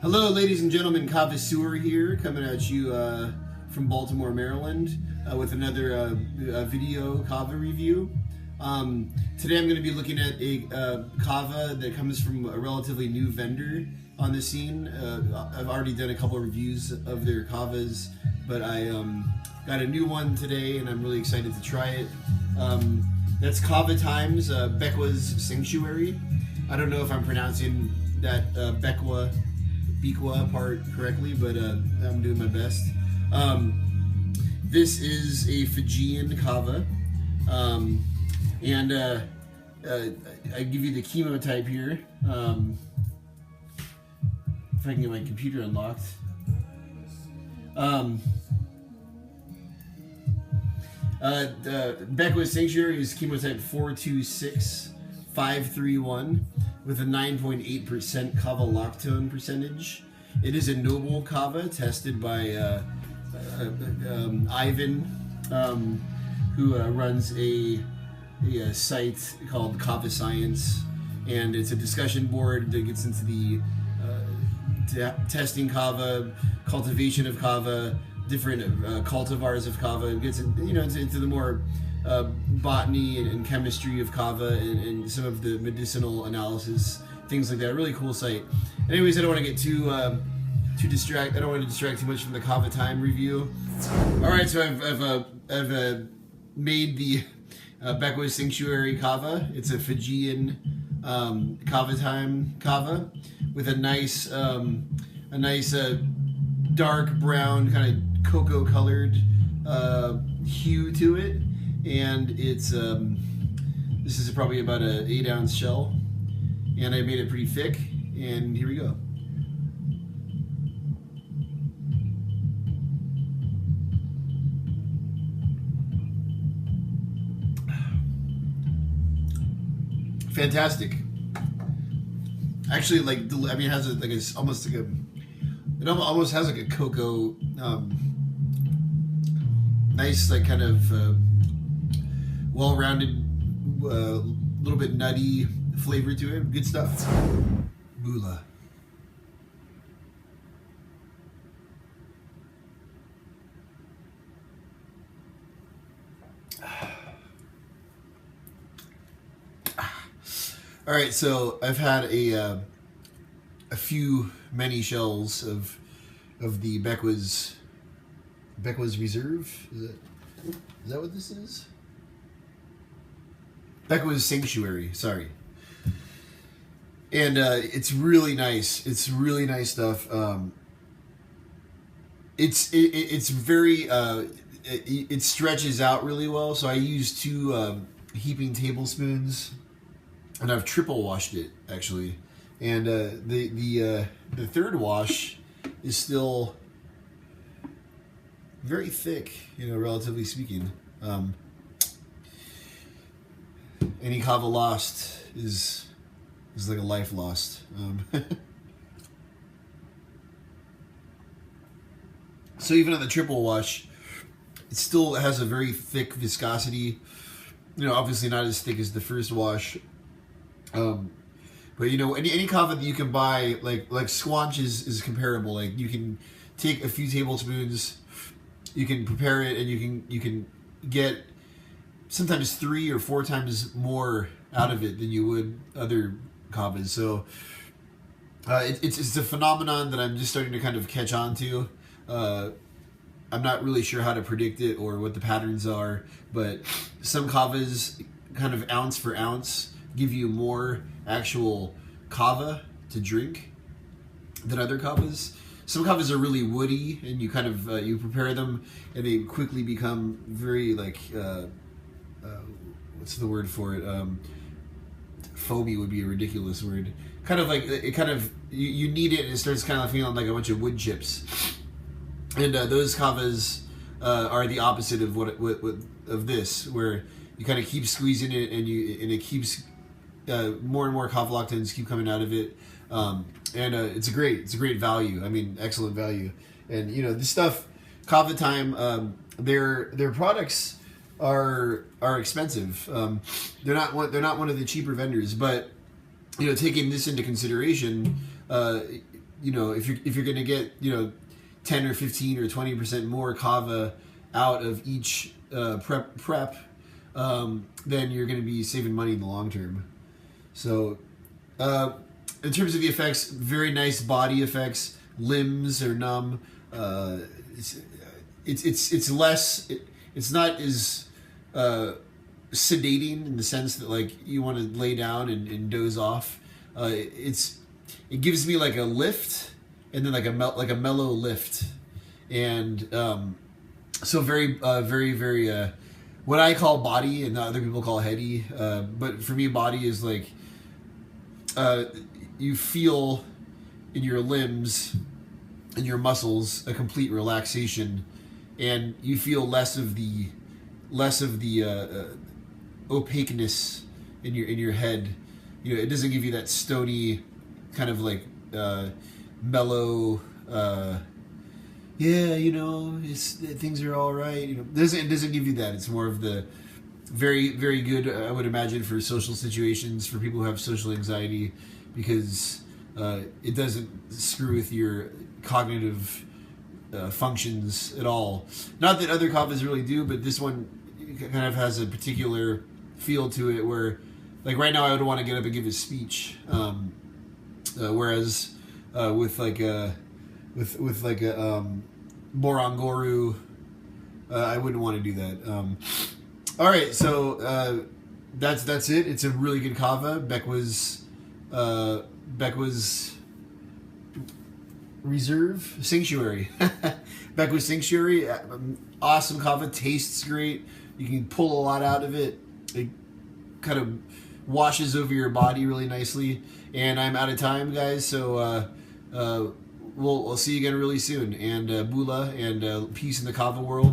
Hello, ladies and gentlemen. Kava here, coming at you from Baltimore, Maryland, with another video Kava review. Today I'm going to be looking at a Kava that comes from a relatively new vendor on the scene. I've already done a couple of reviews of their Kavas, but I got a new one today and I'm really excited to try it. That's Kava Times Beqa's Sanctuary. I don't know if I'm pronouncing that Beqa part correctly, but I'm doing my best. This is a Fijian Kava, and I give you the chemotype here. If I can get my computer unlocked. Beqa's Sanctuary is chemotype 426531 with a 9.8% Kava lactone percentage. It is a noble Kava tested by Ivan, who runs a site called Kava Science, and it's a discussion board that gets into the testing Kava, cultivation of Kava, different cultivars of Kava. It gets into the more botany and chemistry of Kava and some of the medicinal analysis, things like that. Really cool site. Anyways, I don't want to get too distract. I don't want to distract too much from the Kava Time review. All right, so I've made the Beqa's Sanctuary Kava. It's a Fijian Kava Time Kava with a nice dark brown kind of cocoa colored hue to it, and it's this is probably about an 8-ounce shell, and I made it pretty thick, and here we go. Fantastic. Actually, it has it almost has like a cocoa, nice, kind of well-rounded, little bit nutty flavor to it. Good stuff. Bula. All right, so I've had many shells of the Beqa's Reserve. Is that what this is? Beqa's Sanctuary. Sorry. And it's really nice. It's really nice stuff. It's very it stretches out really well. So I use 2 heaping tablespoons, and I've triple washed it actually. And the third wash is still very thick, relatively speaking. Any Kava lost is like a life lost. So even on the triple wash, it still has a very thick viscosity. Obviously not as thick as the first wash. But any Kava that you can buy, like Squanch is comparable. Like, you can take a few tablespoons, you can prepare it, and you can get sometimes 3 or 4 times more out of it than you would other Kavas. So it's a phenomenon that I'm just starting to kind of catch on to. I'm not really sure how to predict it or what the patterns are, but some Kavas, kind of ounce for ounce, give you more actual Kava to drink than other Kavas. Some Kavas are really woody, and you kind of you prepare them, and they quickly become very what's the word for it? Foamy would be a ridiculous word. Kind of like you knead it, and it starts kind of feeling like a bunch of wood chips. And those Kavas are the opposite of of this, where you kind of keep squeezing it, and it keeps more and more Kava lactones keep coming out of it, and it's a great value. I mean, excellent value. And this stuff, Kava Time, their products are expensive. They're not one of the cheaper vendors, but taking this into consideration, if you're gonna get 10 or 15 or 20% more kava out of each prep, then you're going to be saving money in the long term. So, in terms of the effects, very nice body effects. Limbs are numb. It's less. It's not as sedating in the sense that like you want to lay down and doze off. It gives me like a lift, and then like a mellow lift, and so very what I call body and other people call heady, but for me body is like you feel in your limbs and your muscles a complete relaxation, and you feel less of the opaqueness in your head. It doesn't give you that stony kind of like mellow things are all right. It doesn't give you that. It's more of the very, very good, I would imagine, for social situations, for people who have social anxiety, because it doesn't screw with your cognitive functions at all. Not that other kavas really do, but this one kind of has a particular feel to it where, like right now I would want to get up and give a speech, whereas with a Borangoru, I wouldn't want to do that. All right, so that's it. It's a really good kava. Beqa's Reserve Sanctuary. Beqa's Sanctuary, awesome kava. Tastes great. You can pull a lot out of it. It kind of washes over your body really nicely. And I'm out of time, guys. So we'll see you again really soon. And Bula and peace in the kava world.